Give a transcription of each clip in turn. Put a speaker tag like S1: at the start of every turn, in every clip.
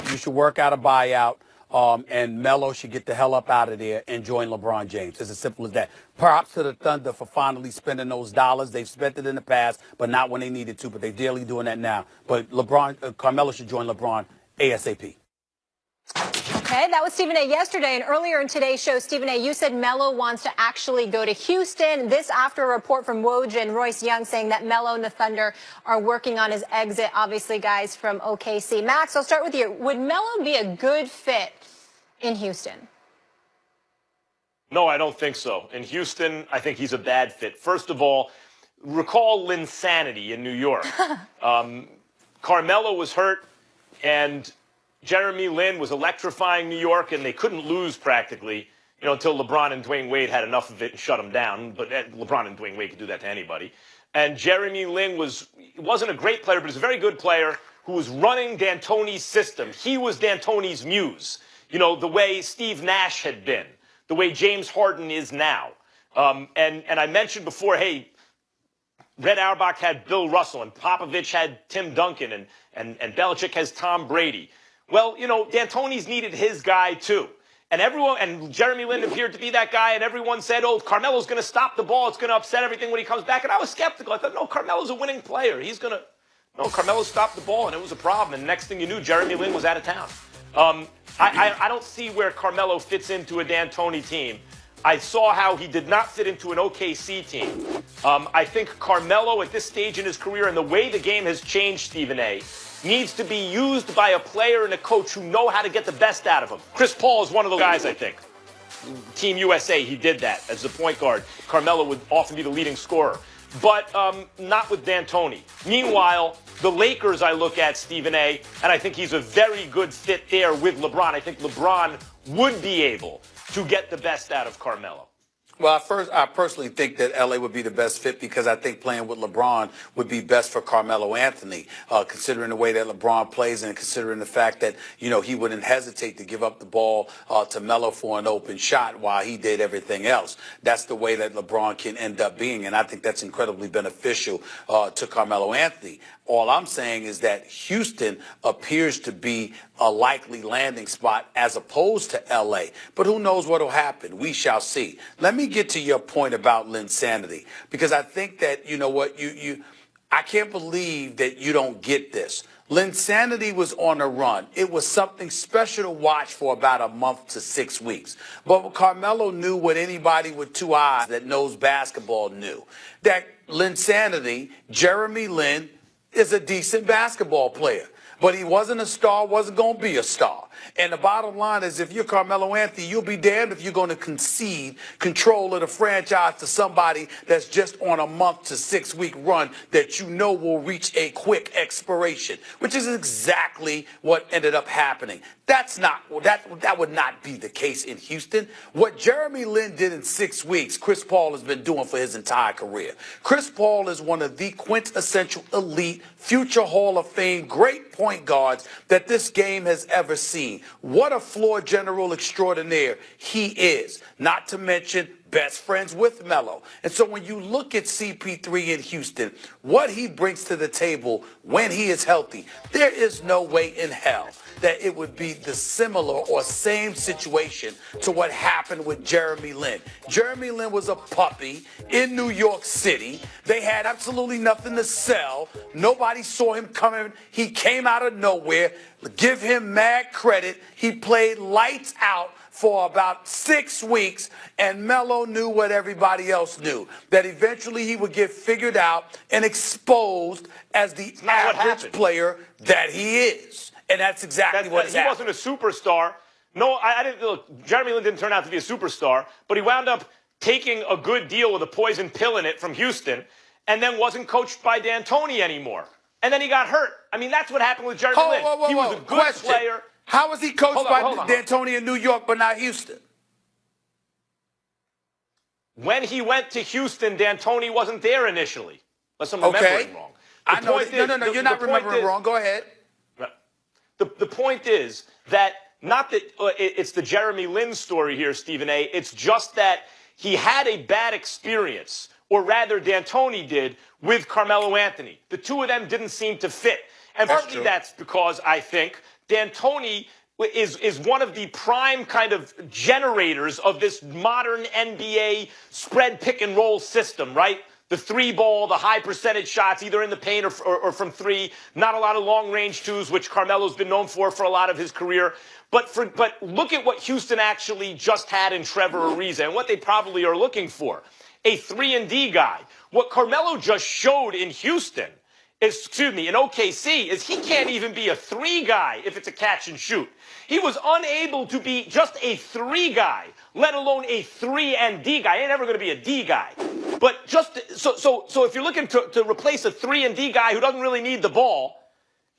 S1: You should work out a buyout. And Melo should get the hell up out of there and join LeBron James. It's as simple as that. Props to the Thunder for finally spending those dollars. They've spent it in the past, but not when they needed to. But they're daily doing that now. But Carmelo should join LeBron ASAP.
S2: Okay, that was Stephen A. yesterday, and earlier in today's show, Stephen A., you said Melo wants to actually go to Houston. This after a report from Woj and Royce Young saying that Melo and the Thunder are working on his exit, obviously, guys, from OKC. Max, I'll start with you. Would Melo be a good fit in Houston?
S3: No, I don't think so. In Houston, I think he's a bad fit. First of all, recall Linsanity in New York. Carmelo was hurt, and Jeremy Lin was electrifying New York, and they couldn't lose practically, until LeBron and Dwayne Wade had enough of it and shut them down. But LeBron and Dwayne Wade could do that to anybody. And Jeremy Lin wasn't a great player, but he was a very good player who was running D'Antoni's system. He was D'Antoni's muse, the way Steve Nash had been, the way James Harden is now. And I mentioned before, hey, Red Auerbach had Bill Russell, and Popovich had Tim Duncan, and Belichick has Tom Brady. Well, D'Antoni's needed his guy too. And Jeremy Lin appeared to be that guy, and everyone said, oh, Carmelo's going to stop the ball. It's going to upset everything when he comes back. And I was skeptical. I thought, no, Carmelo's a winning player. Carmelo stopped the ball, and it was a problem. And next thing you knew, Jeremy Lin was out of town. I don't see where Carmelo fits into a D'Antoni team. I saw how he did not fit into an OKC team. I think Carmelo at this stage in his career and the way the game has changed, Stephen A., needs to be used by a player and a coach who know how to get the best out of him. Chris Paul is one of those guys, I think. Team USA, he did that as the point guard. Carmelo would often be the leading scorer. But not with D'Antoni. Meanwhile, the Lakers I look at, Stephen A., and I think he's a very good fit there with LeBron. I think LeBron would be able to get the best out of Carmelo.
S1: Well, I personally think that L.A. would be the best fit because I think playing with LeBron would be best for Carmelo Anthony, considering the way that LeBron plays and considering the fact that, he wouldn't hesitate to give up the ball to Melo for an open shot while he did everything else. That's the way that LeBron can end up being, and I think that's incredibly beneficial to Carmelo Anthony. All I'm saying is that Houston appears to be a likely landing spot as opposed to L.A. But who knows what will happen? We shall see. Let me get to your point about Linsanity, because I think that, I can't believe that you don't get this. Linsanity was on a run. It was something special to watch for about a month to 6 weeks. But Carmelo knew what anybody with two eyes that knows basketball knew. That Linsanity, Jeremy Lin, is a decent basketball player. But he wasn't a star, wasn't going to be a star. And the bottom line is, if you're Carmelo Anthony, you'll be damned if you're going to concede control of the franchise to somebody that's just on a month to 6 week run that will reach a quick expiration, which is exactly what ended up happening. That would not be the case in Houston. What Jeremy Lin did in 6 weeks, Chris Paul has been doing for his entire career. Chris Paul is one of the quintessential elite, future Hall of Fame, great point guards that this game has ever seen. What a floor general extraordinaire he is, not to mention best friends with Melo. And so when you look at CP3 in Houston, what he brings to the table when he is healthy, there is no way in hell that it would be the similar or same situation to what happened with Jeremy Lin. Jeremy Lin was a puppy in New York City. They had absolutely nothing to sell. Nobody saw him coming. He came out of nowhere. Give him mad credit. He played lights out for about 6 weeks, and Melo knew what everybody else knew, that eventually he would get figured out and exposed as the average player that he is. And that's exactly what happened.
S3: He wasn't a superstar. No, I didn't. Look, Jeremy Lin didn't turn out to be a superstar, but he wound up taking a good deal with a poison pill in it from Houston, and then wasn't coached by D'Antoni anymore. And then he got hurt. I mean, that's what happened with Jeremy Lin. He was a good player.
S1: How was he coached by D'Antoni in New York but not Houston?
S3: When he went to Houston, D'Antoni wasn't there initially. Unless I'm remembering wrong.
S1: I know. No, you're not remembering wrong. Go ahead.
S3: The point is that not that it's the Jeremy Lin story here, Stephen A. It's just that he had a bad experience, or rather D'Antoni did, with Carmelo Anthony. The two of them didn't seem to fit. And partly that's because I think D'Antoni is one of the prime kind of generators of this modern NBA spread pick and roll system, right? The three ball, the high percentage shots, either in the paint or from three. Not a lot of long range twos, which Carmelo's been known for a lot of his career. But look at what Houston actually just had in Trevor Ariza and what they probably are looking for. A 3-and-D guy. What Carmelo just showed in Houston, in OKC, is he can't even be a 3 guy if it's a catch and shoot. He was unable to be just a 3 guy, let alone a 3-and-D guy. He ain't ever going to be a D guy. But just so if you're looking to replace a 3-and-D guy who doesn't really need the ball,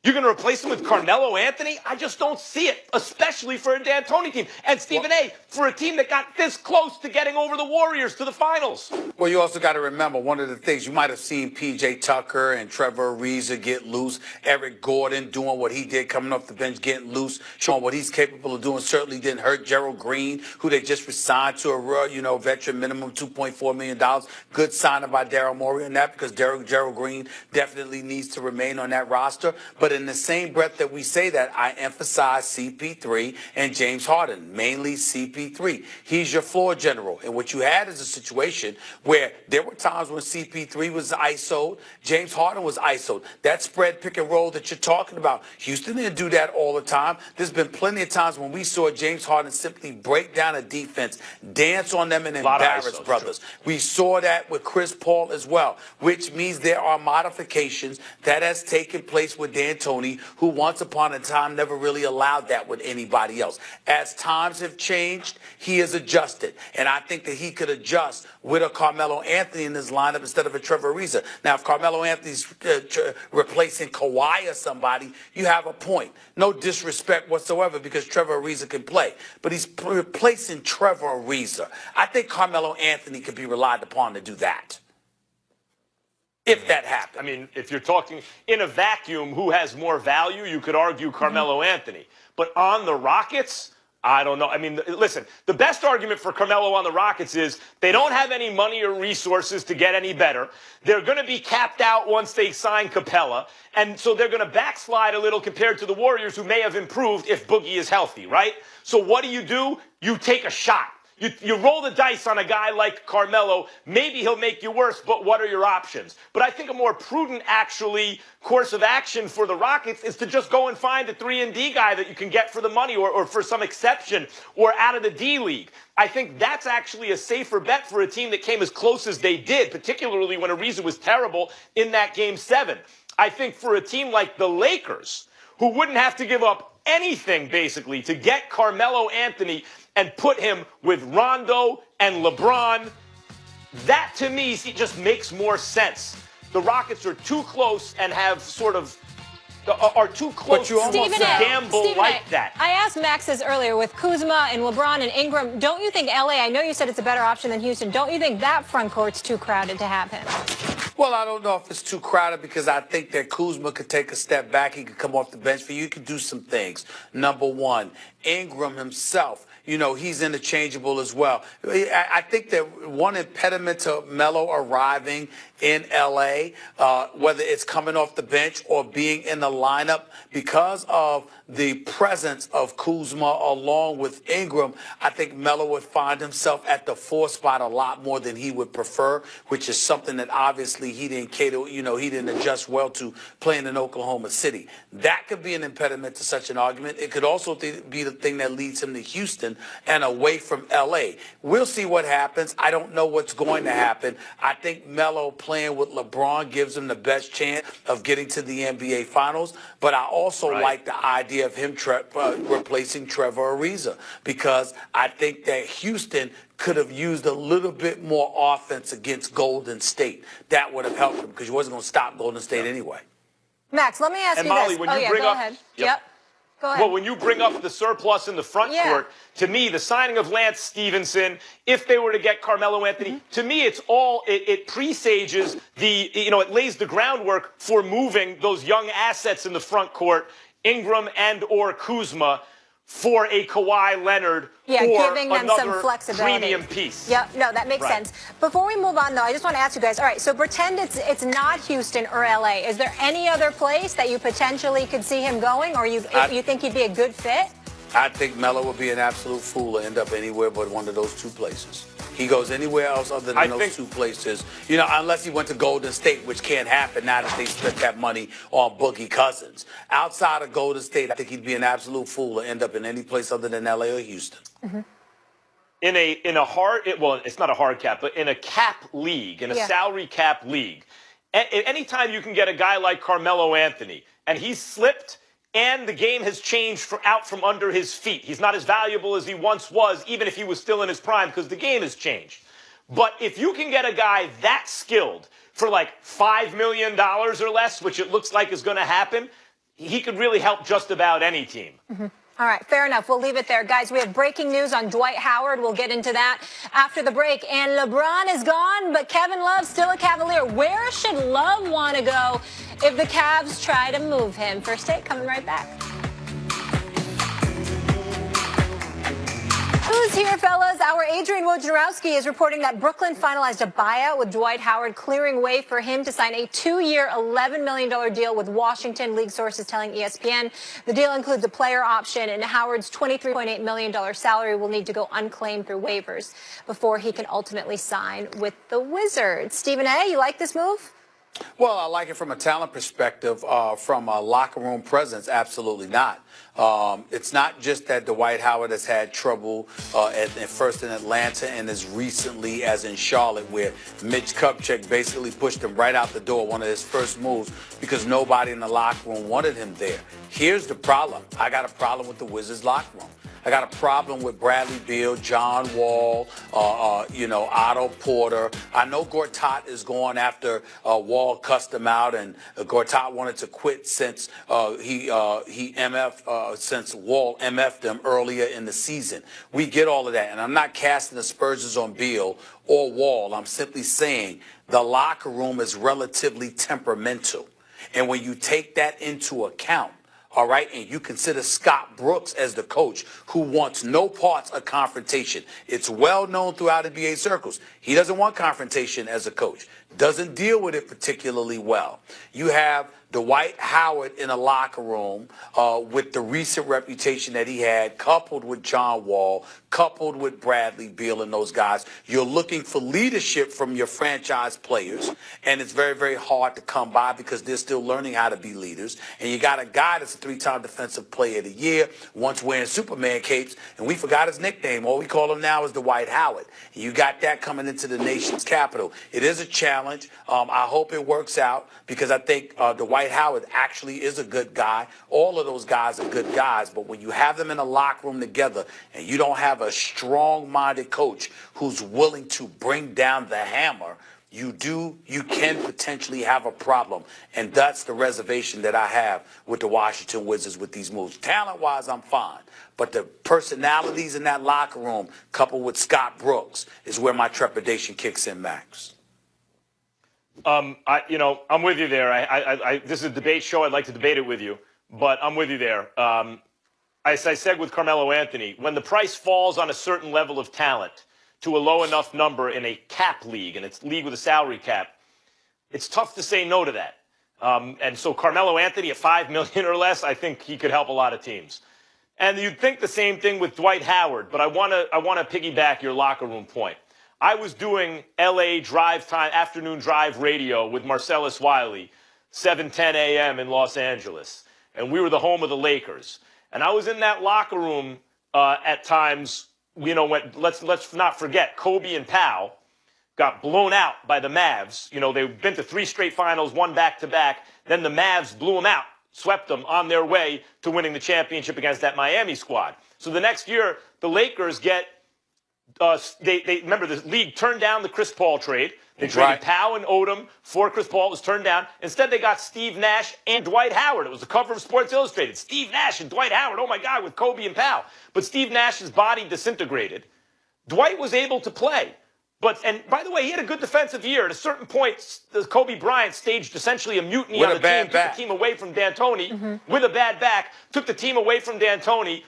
S3: you're going to replace him with Carmelo Anthony? I just don't see it, especially for a D'Antoni team. And Stephen A., for a team that got this close to getting over the Warriors to the finals.
S1: Well, you also got to remember, one of the things, you might have seen P.J. Tucker and Trevor Ariza get loose, Eric Gordon doing what he did coming off the bench, getting loose, showing what he's capable of doing. Certainly didn't hurt Gerald Green, who they just resigned to a veteran minimum, $2.4 million. Good signing by Daryl Morey on that, because Gerald Green definitely needs to remain on that roster. But in the same breath that we say that, I emphasize CP3 and James Harden, mainly CP3. He's your floor general. And what you had is a situation where there were times when CP3 was ISO'd, James Harden was ISO'd. That spread pick and roll that you're talking about, Houston didn't do that all the time. There's been plenty of times when we saw James Harden simply break down a defense, dance on them, and embarrass brothers. True. We saw that with Chris Paul as well, which means there are modifications that has taken place with D'Antoni, who once upon a time never really allowed that with anybody else. As times have changed, he has adjusted. And I think that he could adjust with a Carmelo Anthony in his lineup instead of a Trevor Ariza. Now, if Carmelo Anthony's replacing Kawhi or somebody, you have a point. No disrespect whatsoever, because Trevor Ariza can play. But he's replacing Trevor Ariza. I think Carmelo Anthony could be relied upon to do that, if that happened.
S3: I mean, if you're talking in a vacuum, who has more value, you could argue Carmelo Anthony. But on the Rockets, I don't know. I mean, listen, the best argument for Carmelo on the Rockets is they don't have any money or resources to get any better. They're going to be capped out once they sign Capella. And so they're going to backslide a little compared to the Warriors, who may have improved if Boogie is healthy, right? So what do? You take a shot. You roll the dice on a guy like Carmelo. Maybe he'll make you worse, but what are your options? But I think a more prudent, actually, course of action for the Rockets is to just go and find a 3-and-D guy that you can get for the money, or for some exception, or out of the D League. I think that's actually a safer bet for a team that came as close as they did, particularly when Ariza was terrible in that Game 7. I think for a team like the Lakers, who wouldn't have to give up anything, basically, to get Carmelo Anthony and put him with Rondo and LeBron, that to me just makes more sense. The Rockets are too close and have sort of are too close to gamble like that.
S2: I asked Max this earlier with Kuzma and LeBron and Ingram. Don't you think LA, I know you said it's a better option than Houston, don't you think that front court's too crowded to have him?
S1: Well, I don't know if it's too crowded, because I think that Kuzma could take a step back. He could come off the bench for you. He could do some things. Number one, Ingram himself, he's interchangeable as well. I think that one impediment to Melo arriving in L.A., whether it's coming off the bench or being in the lineup, because of the presence of Kuzma along with Ingram, I think Melo would find himself at the 4 spot a lot more than he would prefer, which is something that obviously he didn't cater, he didn't adjust well to playing in Oklahoma City. That could be an impediment to such an argument. It could also be the thing that leads him to Houston and away from L.A. We'll see what happens. I don't know what's going to happen. I think Melo playing with LeBron gives him the best chance of getting to the NBA Finals, but I also like the idea of him replacing Trevor Ariza, because I think that Houston could have used a little bit more offense against Golden State. That would have helped him, because he wasn't going to stop Golden State anyway.
S2: Max, let me ask you
S3: Molly,
S2: this.
S3: When you bring
S2: go
S3: up,
S2: ahead. Yep. Go ahead.
S3: Well, when you bring up the surplus in the front court, to me, the signing of Lance Stevenson, if they were to get Carmelo Anthony, to me, it presages it lays the groundwork for moving those young assets in the front court, Ingram and or Kuzma, for a Kawhi Leonard or
S2: giving them some
S3: another
S2: flexibility.
S3: premium piece.
S2: Yeah, no, that makes sense. Before we move on, though, I just want to ask you guys, all right, so pretend it's not Houston or LA. Is there any other place that you potentially could see him going, or you think he'd be a good fit?
S1: I think Melo would be an absolute fool to end up anywhere but one of those two places. He goes anywhere else other than those two places, unless he went to Golden State, which can't happen now that they spent that money on Boogie Cousins. Outside of Golden State, I think he'd be an absolute fool to end up in any place other than LA or Houston.
S2: Mm-hmm.
S3: In a hard, well, it's not a hard cap, but in a cap league, in a salary cap league, anytime you can get a guy like Carmelo Anthony, and he's slipped, and the game has changed out from under his feet. He's not as valuable as he once was, even if he was still in his prime, because the game has changed. But if you can get a guy that skilled for like $5 million or less, which it looks like is going to happen, he could really help just about any team.
S2: Mm-hmm. All right, fair enough. We'll leave it there. Guys, we have breaking news on Dwight Howard. We'll get into that after the break. And LeBron is gone, but Kevin Love's still a Cavalier. Where should Love want to go if the Cavs try to move him? First Take coming right back. Who's here, fellas? Our Adrian Wojnarowski is reporting that Brooklyn finalized a buyout with Dwight Howard, clearing way for him to sign a 2-year, $11 million deal with Washington, league sources telling ESPN. The deal includes a player option, and Howard's $23.8 million salary will need to go unclaimed through waivers before he can ultimately sign with the Wizards. Stephen A., you like this move?
S1: Well, I like it from a talent perspective. From a locker room presence, absolutely not. It's not just that Dwight Howard has had trouble at first in Atlanta and as recently as in Charlotte, where Mitch Kupchak basically pushed him right out the door, one of his first moves, because nobody in the locker room wanted him there. Here's the problem. I got a problem with the Wizards locker room. I got a problem with Bradley Beal, John Wall, Otto Porter. I know Gortat is going after Wall cussed him out, and Gortat wanted to quit since since Wall MF'd him earlier in the season. We get all of that, and I'm not casting aspersions on Beal or Wall. I'm simply saying the locker room is relatively temperamental, and when you take that into account, all right, and you consider Scott Brooks as the coach who wants no parts of confrontation. It's well known throughout NBA circles. He doesn't want confrontation as a coach, doesn't deal with it particularly well. You have Dwight Howard in a locker room with the recent reputation that he had, coupled with John Wall, coupled with Bradley Beal and those guys. You're looking for leadership from your franchise players, and it's very, very hard to come by because they're still learning how to be leaders. And you got a guy that's a 3-time Defensive Player of the Year, once wearing Superman capes, and we forgot his nickname. All we call him now is Dwight Howard. And you got that coming into the nation's capital. It is a challenge. I hope it works out because I think Dwight Howard actually is a good guy. All of those guys are good guys, but when you have them in a locker room together and you don't have a strong-minded coach who's willing to bring down the hammer, you can potentially have a problem. And that's the reservation that I have with the Washington Wizards with these moves. Talent-wise, I'm fine. But the personalities in that locker room, coupled with Scott Brooks, is where my trepidation kicks in, Max.
S3: I'm with you there. This is a debate show. I'd like to debate it with you, but I'm with you there. As I said with Carmelo Anthony, when the price falls on a certain level of talent to a low enough number in a cap league, and it's league with a salary cap, it's tough to say no to that. And so Carmelo Anthony at $5 million or less, I think he could help a lot of teams. And you'd think the same thing with Dwight Howard, but I want to piggyback your locker room point. I was doing LA drive time, afternoon drive radio with Marcellus Wiley, 7:10 a.m. in Los Angeles. And we were the home of the Lakers. And I was in that locker room at times, when let's not forget, Kobe and Pau got blown out by the Mavs. They've been to 3 straight finals, 1 back-to-back. Then the Mavs blew them out, swept them on their way to winning the championship against that Miami squad. So the next year, the Lakers get they remember the league turned down the Chris Paul trade. They traded Pau and Odom for Chris Paul. It was turned down. Instead, they got Steve Nash and Dwight Howard. It was the cover of Sports Illustrated. Steve Nash and Dwight Howard. Oh, my God, with Kobe and Pau. But Steve Nash's body disintegrated. Dwight was able to play. And by the way, he had a good defensive year. At a certain point, Kobe Bryant staged essentially a mutiny on the team, took the team away from D'Antoni with a bad back, took the team away from D'Antoni.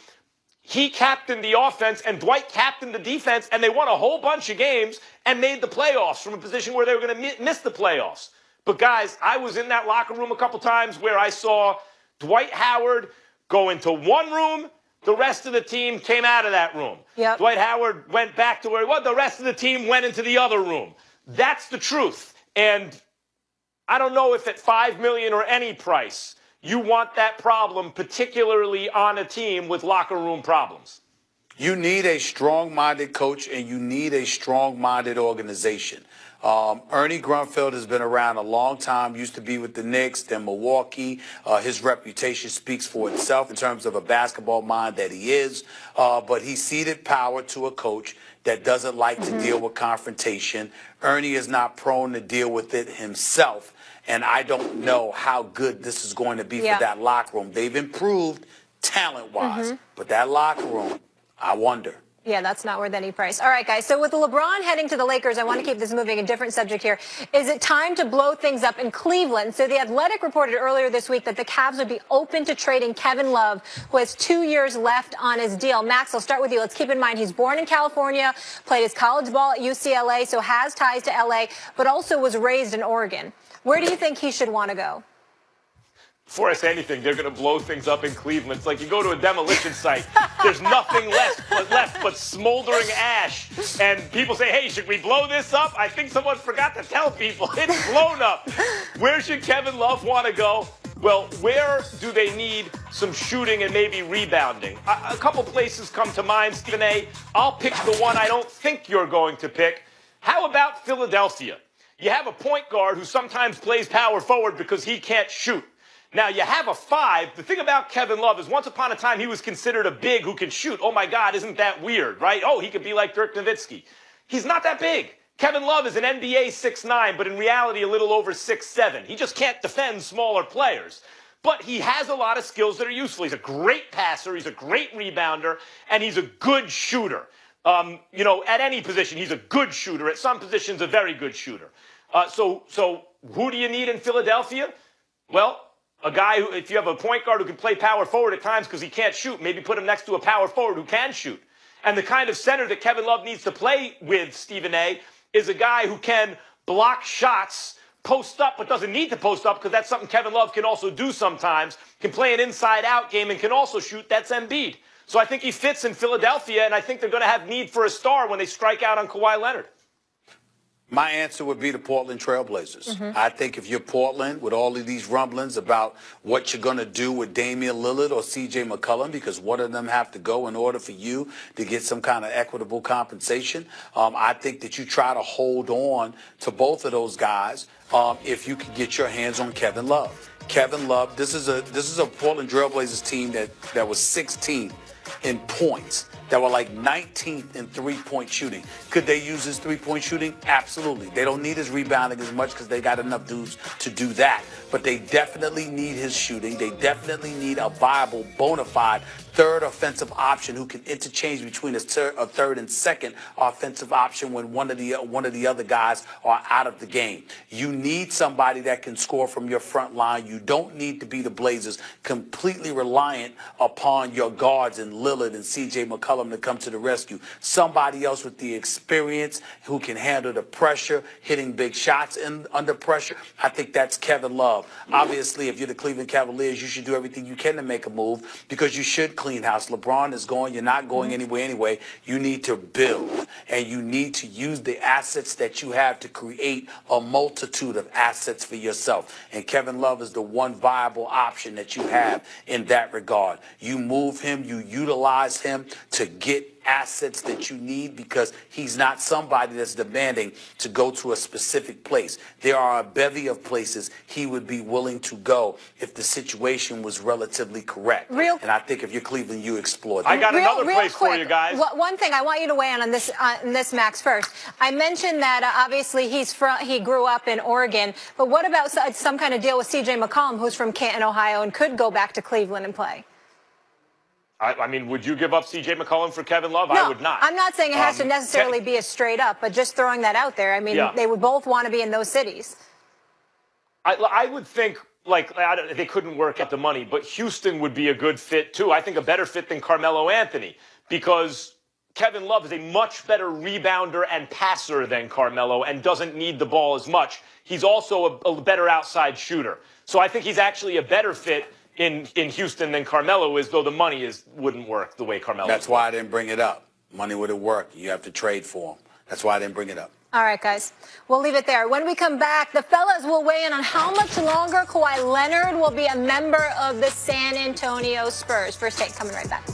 S3: he captained the offense and Dwight captained the defense, and they won a whole bunch of games and made the playoffs from a position where they were going to miss the playoffs. But, guys, I was in that locker room a couple times where I saw Dwight Howard go into one room, the rest of the team came out of that room.
S2: Yep.
S3: Dwight Howard went back to where he was, the rest of the team went into the other room. That's the truth. And I don't know if at $5 million or any price you want that problem, particularly on a team with locker room problems.
S1: You need a strong-minded coach, and you need a strong-minded organization. Ernie Grunfeld has been around a long time, used to be with the Knicks, then Milwaukee. His reputation speaks for itself in terms of a basketball mind that he is. But he ceded power to a coach that doesn't like to deal with confrontation. Ernie is not prone to deal with it himself. And I don't know how good this is going to be for that locker room. They've improved talent-wise, but that locker room, I wonder.
S2: Yeah, that's not worth any price. All right, guys. So with LeBron heading to the Lakers, I want to keep this moving. A different subject here. Is it time to blow things up in Cleveland? So The Athletic reported earlier this week that the Cavs would be open to trading Kevin Love, who has 2 years left on his deal. Max, I'll start with you. Let's keep in mind he's born in California, played his college ball at UCLA, so has ties to LA, but also was raised in Oregon. Where do you think he should want to go?
S3: Before I say anything, they're going to blow things up in Cleveland. It's like you go to a demolition site. There's nothing left but smoldering ash. And people say, hey, should we blow this up? I think someone forgot to tell people it's blown up. Where should Kevin Love want to go? Well, where do they need some shooting and maybe rebounding? A couple places come to mind, Stephen A. I'll pick the one I don't think you're going to pick. How about Philadelphia? You have a point guard who sometimes plays power forward because he can't shoot. Now, you have a 5. The thing about Kevin Love is once upon a time he was considered a big who can shoot. Oh, my God, isn't that weird, right? Oh, he could be like Dirk Nowitzki. He's not that big. Kevin Love is an NBA 6'9", but in reality a little over 6'7". He just can't defend smaller players. But he has a lot of skills that are useful. He's a great passer. He's a great rebounder. And he's a good shooter. You know, at any position, he's a good shooter. At some positions, a very good shooter. So who do you need in Philadelphia? Well, a guy who, if you have a point guard who can play power forward at times because he can't shoot, maybe put him next to a power forward who can shoot. And the kind of center that Kevin Love needs to play with, Stephen A., is a guy who can block shots, post up, but doesn't need to post up because that's something Kevin Love can also do sometimes, can play an inside-out game and can also shoot. That's Embiid. So I think he fits in Philadelphia, and I think they're going to have need for a star when they strike out on Kawhi Leonard.
S1: My answer would be the Portland Trailblazers. I think if you're Portland, with all of these rumblings about what you're going to do with Damian Lillard or C.J. McCollum, because one of them have to go in order for you to get some kind of equitable compensation, I think that you try to hold on to both of those guys if you can get your hands on Kevin Love. Kevin Love, this is a Portland Trailblazers team that was 16th in points, that were like 19th in three-point shooting. Could they use his three-point shooting? Absolutely. They don't need his rebounding as much because they got enough dudes to do that. But they definitely need his shooting. They definitely need a viable, bona fide third offensive option who can interchange between a third and second offensive option when one of the other guys are out of the game. You need somebody that can score from your front line. You don't need to be the Blazers completely reliant upon your guards and Lillard and C.J. McCollum to come to the rescue. Somebody else with the experience who can handle the pressure, hitting big shots under pressure. I think that's Kevin Love. Obviously, if you're the Cleveland Cavaliers, you should do everything you can to make a move because you should clean house. LeBron is going. You're not going anywhere anyway. You need to build, and you need to use the assets that you have to create a multitude of assets for yourself. And Kevin Love is the one viable option that you have in that regard. You move him, you utilize him to get assets that you need because he's not somebody that's demanding to go to a specific place. There are a bevy of places he would be willing to go if the situation was relatively correct. And I think if you're Cleveland, you explore that.
S3: I got another place for you guys.
S2: One thing I want you to weigh in on this, Max, first. I mentioned that obviously he grew up in Oregon, but what about some kind of deal with C.J. McCollum, who's from Canton, Ohio, and could go back to Cleveland and play?
S3: I mean, would you give up C.J. McCollum for Kevin Love?
S2: No,
S3: I would not.
S2: I'm not saying it has to necessarily be a straight up, but just throwing that out there. I mean, they would both want to be in those cities.
S3: I would think they couldn't work out the money, but Houston would be a good fit too. I think a better fit than Carmelo Anthony, because Kevin Love is a much better rebounder and passer than Carmelo and doesn't need the ball as much. He's also a better outside shooter. So I think he's actually a better fit in Houston than Carmelo is, though the money wouldn't work the way Carmelo.
S1: That's why I didn't bring it up. Money would have worked. You have to trade for him. That's why I didn't bring it up.
S2: All right, guys, we'll leave it there. When we come back, the fellas will weigh in on how much longer Kawhi Leonard will be a member of the San Antonio Spurs. First Take coming right back.